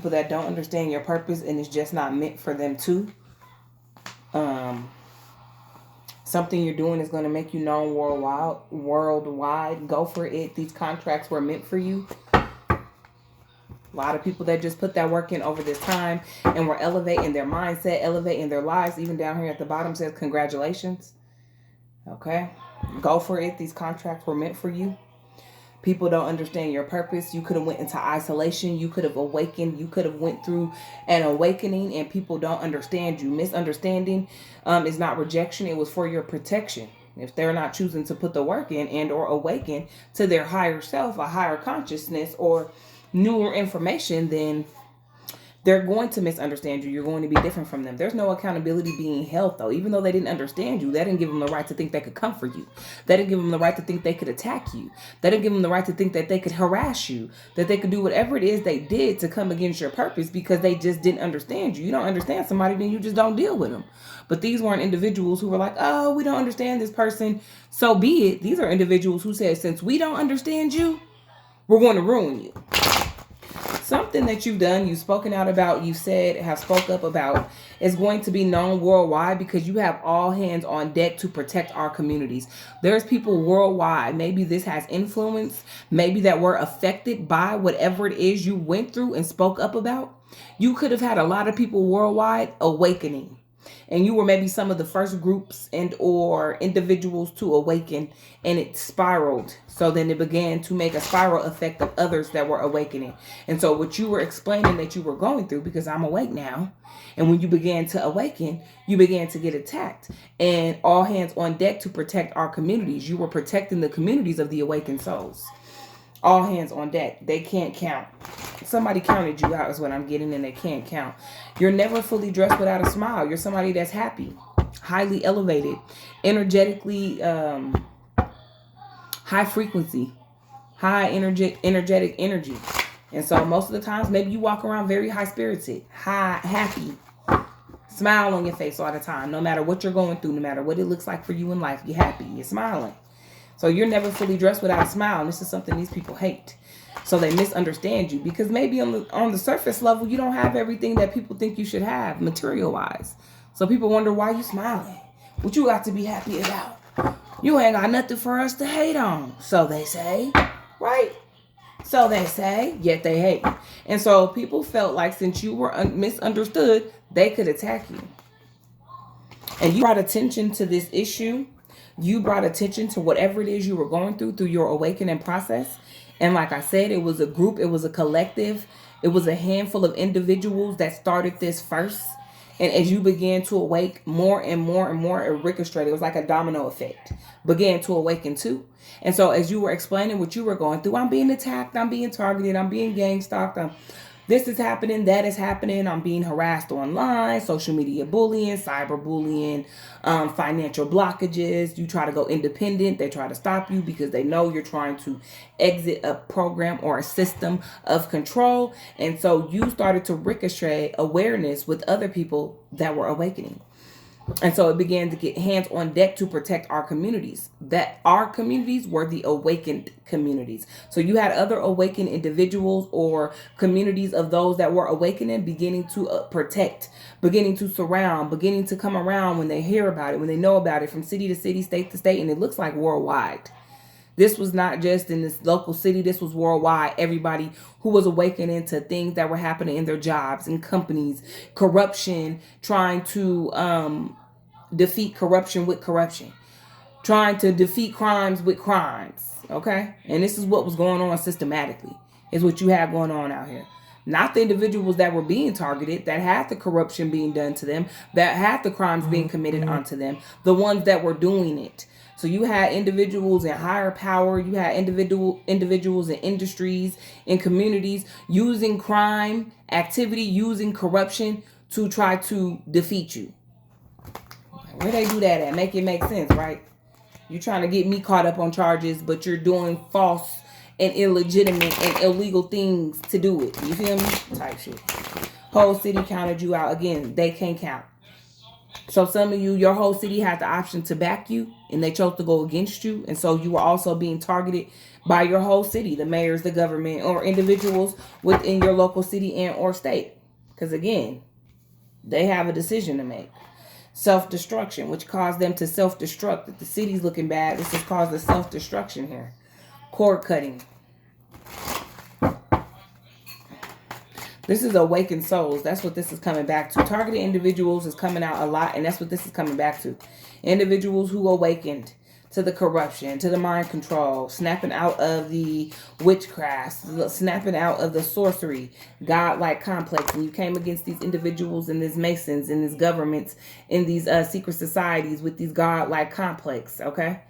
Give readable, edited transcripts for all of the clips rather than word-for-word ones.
People that don't understand your purpose and it's just not meant for them to. Something you're doing is going to make you known worldwide. Go for it. These contracts were meant for you. A lot of people that just put that work in over this time and were elevating their mindset, elevating their lives. Even down here at the bottom says congratulations. Okay. Go for it. These contracts were meant for you. People don't understand your purpose. You could have went into isolation. You could have awakened. You could have went through an awakening, and people don't understand you. Misunderstanding is not rejection. It was for your protection. If they're not choosing to put the work in and or awaken to their higher self, a higher consciousness, or newer information, then they're going to misunderstand you. You're going to be different from them. There's no accountability being held, though. Even though they didn't understand you, that didn't give them the right to think they could come for you. That didn't give them the right to think they could attack you. That didn't give them the right to think that they could harass you, that they could do whatever it is they did to come against your purpose, because they just didn't understand you. You don't understand somebody, then you just don't deal with them. But these weren't individuals who were like, oh, we don't understand this person, so be it. These are individuals who said, since we don't understand you, we're going to ruin you. Something that you've done, you've spoken out about, you said, have spoke up about, is going to be known worldwide, because you have all hands on deck to protect our communities. There's people worldwide. Maybe this has influence. Maybe that were affected by whatever it is you went through and spoke up about. You could have had a lot of people worldwide awakening. And you were maybe some of the first groups and or individuals to awaken, and it spiraled. So then it began to make a spiral effect of others that were awakening. And so what you were explaining that you were going through, because I'm awake now, and when you began to awaken, you began to get attacked. And all hands on deck to protect our communities. You were protecting the communities of the awakened souls. All hands on deck. They can't count. Somebody counted you out is what I'm getting, and they can't count. You're never fully dressed without a smile. You're somebody that's happy, highly elevated, energetically, high frequency, high energetic energy. And so most of the times, maybe you walk around very high spirited, happy, smile on your face all the time. No matter what you're going through, no matter what it looks like for you in life, you're happy, you're smiling. So you're never fully dressed without a smile. And this is something these people hate. So they misunderstand you, because maybe on the surface level, you don't have everything that people think you should have material-wise. So people wonder why you smiling. What you got to be happy about? You ain't got nothing for us to hate on. So they say, right? So they say, yet they hate. And so people felt like since you were misunderstood, they could attack you. And you brought attention to this issue. You brought attention to whatever it is you were going through your awakening process. And like I said, it was a group, it was a collective, it was a handful of individuals that started this first. And as you began to awake, more and more and more, it ricocheted. It was like a domino effect. Began to awaken too. And so as you were explaining what you were going through, I'm being attacked, I'm being targeted, I'm being gang stalked, this is happening, that is happening. I'm being harassed online, social media bullying, cyber bullying, financial blockages. You try to go independent. They try to stop you because they know you're trying to exit a program or a system of control. And so you started to ricochet awareness with other people that were awakening. And so it began to get hands on deck to protect our communities. That our communities were the awakened communities. So you had other awakened individuals or communities of those that were awakening, beginning to protect, beginning to surround, beginning to come around when they hear about it, when they know about it, from city to city, state to state. And it looks like worldwide. This was not just in this local city. This was worldwide. Everybody who was awakening to things that were happening in their jobs and companies, corruption, trying to defeat corruption with corruption, trying to defeat crimes with crimes. Okay. And this is what was going on systematically, is what you have going on out here. Not the individuals that were being targeted, that had the corruption being done to them, that had the crimes being committed onto them, the ones that were doing it. So you had individuals in higher power, you had individuals in industries, in communities, using crime activity, using corruption to try to defeat you. Where they do that at? Make it make sense, right? You're trying to get me caught up on charges, but you're doing false and illegitimate and illegal things to do it. You feel me? Type shit. Whole city counted you out. Again, they can't count. So some of you, your whole city had the option to back you and they chose to go against you. And so you were also being targeted by your whole city, the mayors, the government, or individuals within your local city and or state. Because again, they have a decision to make. Self-destruction, which caused them to self-destruct. If the city's looking bad, this has caused the self-destruction here. Cord cutting. This is awakened souls. That's what this is coming back to. Targeted individuals is coming out a lot, and that's what this is coming back to. Individuals who awakened to the corruption, to the mind control, snapping out of the witchcraft, snapping out of the sorcery, godlike complex. And you came against these individuals and these masons and these governments and these secret societies with these godlike complex, okay?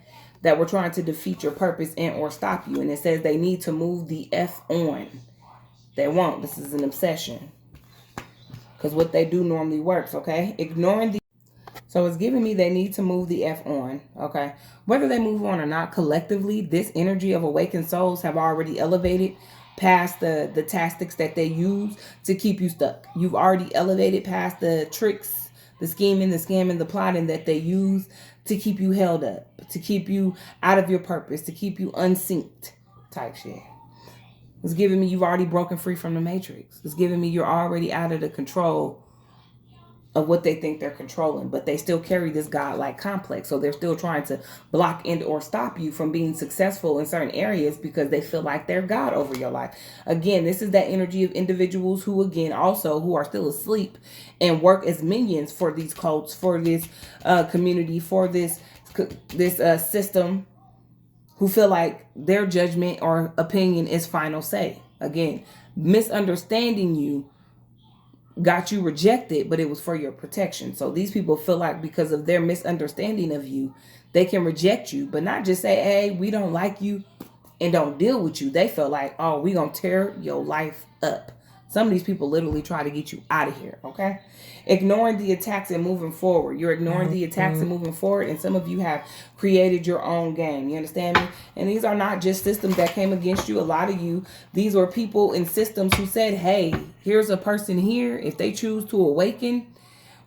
That were trying to defeat your purpose and or stop you. And it says they need to move the F on. They won't. This is an obsession. Because what they do normally works, okay? Ignoring the... So it's giving me they need to move the F on, okay? Whether they move on or not, collectively, this energy of awakened souls have already elevated past the tactics that they use to keep you stuck. You've already elevated past the tricks, the scheming, the scamming, the plotting that they use to keep you held up, to keep you out of your purpose, to keep you unsynced type shit. It's giving me you've already broken free from the matrix. It's giving me you're already out of the control of what they think they're controlling, but they still carry this godlike complex. So they're still trying to block and or stop you from being successful in certain areas because they feel like they're God over your life. Again, this is that energy of individuals who, again, also who are still asleep and work as minions for these cults, for this community, for this system, who feel like their judgment or opinion is final say. Again, misunderstanding you got you rejected, but it was for your protection. So these people feel like because of their misunderstanding of you, they can reject you, but not just say, hey, we don't like you and don't deal with you. They feel like, oh, we gonna tear your life up. Some of these people literally try to get you out of here, okay? Ignoring the attacks and moving forward. You're ignoring the attacks and moving forward, and some of you have created your own game. You understand me? And these are not just systems that came against you. A lot of you, these were people in systems who said, hey, here's a person here. If they choose to awaken,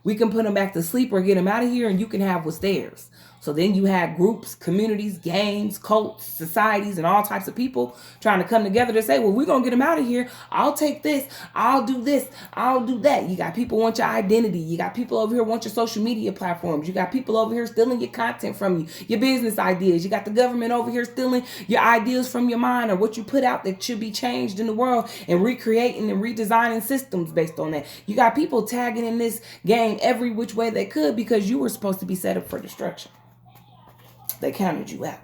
we can put them back to sleep or get them out of here, and you can have what's theirs. So then you had groups, communities, gangs, cults, societies, and all types of people trying to come together to say, well, we're going to get them out of here. I'll take this. I'll do this. I'll do that. You got people want your identity. You got people over here want your social media platforms. You got people over here stealing your content from you, your business ideas. You got the government over here stealing your ideas from your mind or what you put out that should be changed in the world and recreating and redesigning systems based on that. You got people tagging in this game every which way they could because you were supposed to be set up for destruction. They counted you out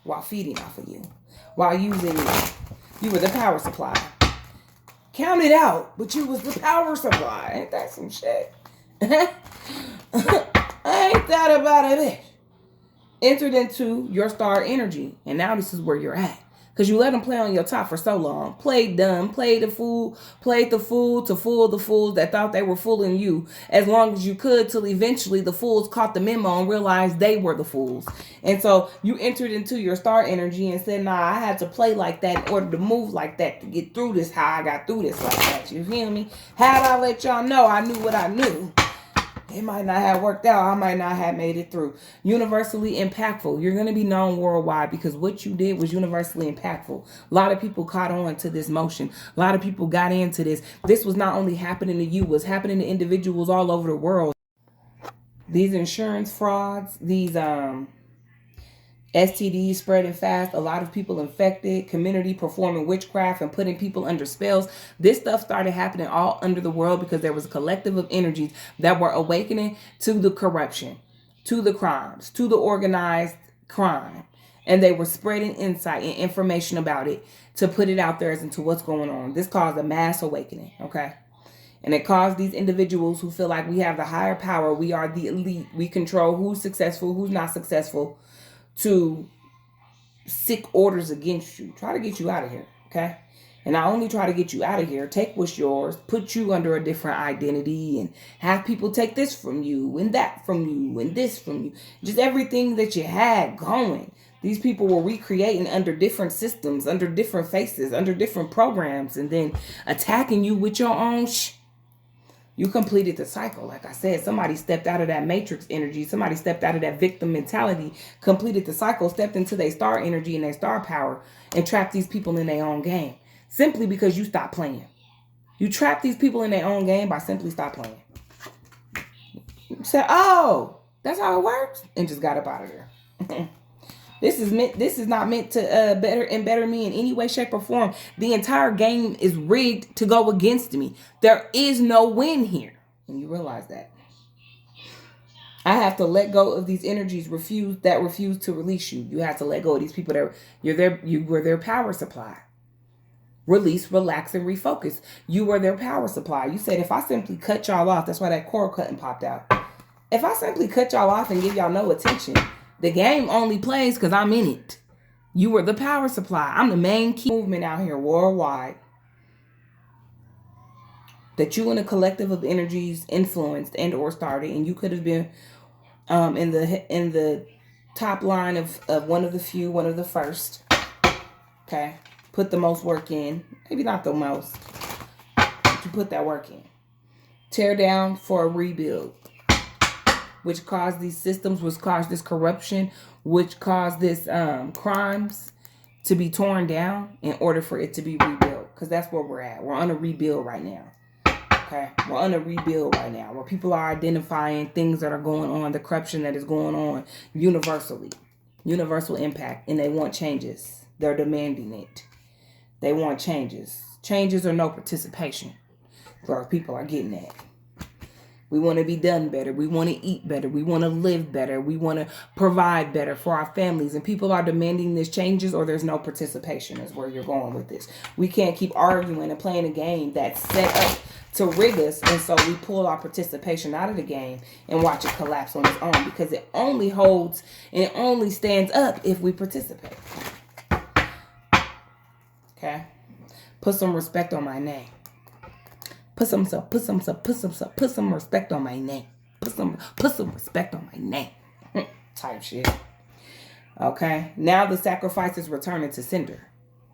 while feeding off of you, while using you. You were the power supply. Counted out, but you was the power supply. Ain't that some shit? Ain't that about it? Entered into your star energy, and now this is where you're at. Because you let them play on your top for so long. Played dumb, played the fool to fool the fools that thought they were fooling you as long as you could, till eventually the fools caught the memo and realized they were the fools. And so you entered into your star energy and said, nah, I had to play like that in order to move like that to get through this, how I got through this like that. You feel me? Had I let y'all know I knew what I knew, it might not have worked out. I might not have made it through. Universally impactful. You're going to be known worldwide because what you did was universally impactful. A lot of people caught on to this motion. A lot of people got into this. This was not only happening to you, it was happening to individuals all over the world. These insurance frauds, these STDs spreading fast, a lot of people infected, community performing witchcraft and putting people under spells. This stuff started happening all under the world because there was a collective of energies that were awakening to the corruption, to the crimes, to the organized crime. And they were spreading insight and information about it to put it out there as into what's going on. This caused a mass awakening, okay? And it caused these individuals who feel like we have the higher power, we are the elite, we control who's successful, who's not successful, to seek orders against you, try to get you out of here, okay? And not only try to get you out of here, take what's yours, put you under a different identity, and have people take this from you, and that from you, and this from you. Just everything that you had going. These people were recreating under different systems, under different faces, under different programs, and then attacking you with your own You completed the cycle. Like I said, somebody stepped out of that matrix energy. Somebody stepped out of that victim mentality, completed the cycle, stepped into their star energy and their star power, and trapped these people in their own game. Simply because you stopped playing. You trapped these people in their own game by simply stop playing. You said, oh, that's how it works, and just got up out of there. This is not meant to better me in any way, shape, or form. The entire game is rigged to go against me. There is no win here. And you realize that. I have to let go of these energies that refuse to release you. You have to let go of these people that you were their power supply. Release, relax, and refocus. You were their power supply. You said, if I simply cut y'all off, that's why that cord cutting popped out. If I simply cut y'all off and give y'all no attention, the game only plays because I'm in it. You were the power supply. I'm the main key movement out here worldwide that you and a collective of energies influenced and or started, and you could have been in the top line of one of the few, one of the first. Okay, put the most work in. Maybe not the most, but you put that work in. Tear down for a rebuild, which caused these systems, which caused this corruption, which caused this crimes to be torn down in order for it to be rebuilt. Because that's where we're at. We're on a rebuild right now. Okay? We're on a rebuild right now, where people are identifying things that are going on, the corruption that is going on universally. Universal impact. And they want changes. They're demanding it. They want changes. Changes or no participation. So people are getting that. We want to be done better. We want to eat better. We want to live better. We want to provide better for our families. And people are demanding this changes, or there's no participation is where you're going with this. We can't keep arguing and playing a game that's set up to rig us. And so we pull our participation out of the game and watch it collapse on its own, because it only holds and it only stands up if we participate. Okay? Put some respect on my name. Put some respect on my name. Put some respect on my name. Type shit. Okay. Now the sacrifice is returning to sender.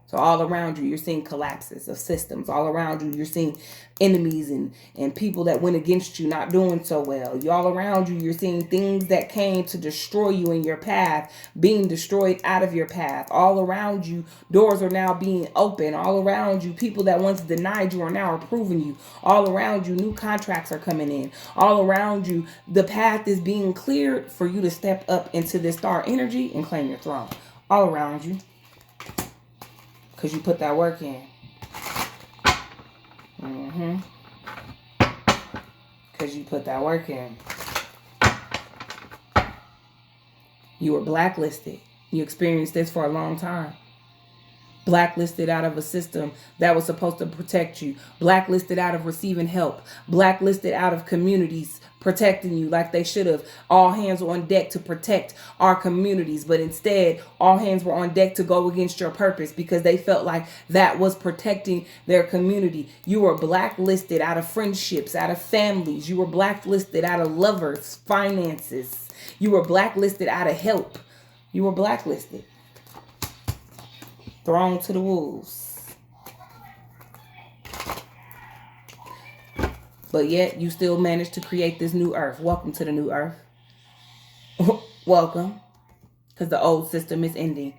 So all around you, you're seeing collapses of systems. All around you, you're seeing enemies and people that went against you not doing so well. All around you, you're seeing things that came to destroy you in your path being destroyed out of your path. All around you, doors are now being open. All around you, people that once denied you are now approving you. All around you, new contracts are coming in. All around you, the path is being cleared for you to step up into this star energy and claim your throne. All around you. Because you put that work in. Because you put that work in. You were blacklisted. You experienced this for a long time. Blacklisted out of a system that was supposed to protect you. Blacklisted out of receiving help. Blacklisted out of communities protecting you like they should have. All hands were on deck to protect our communities, but instead all hands were on deck to go against your purpose because they felt like that was protecting their community. You were blacklisted out of friendships, out of families. You were blacklisted out of lovers, finances. You were blacklisted out of help. You were blacklisted. Thrown to the wolves. But yet you still managed to create this new earth. Welcome to the new earth. Welcome. Because the old system is ending.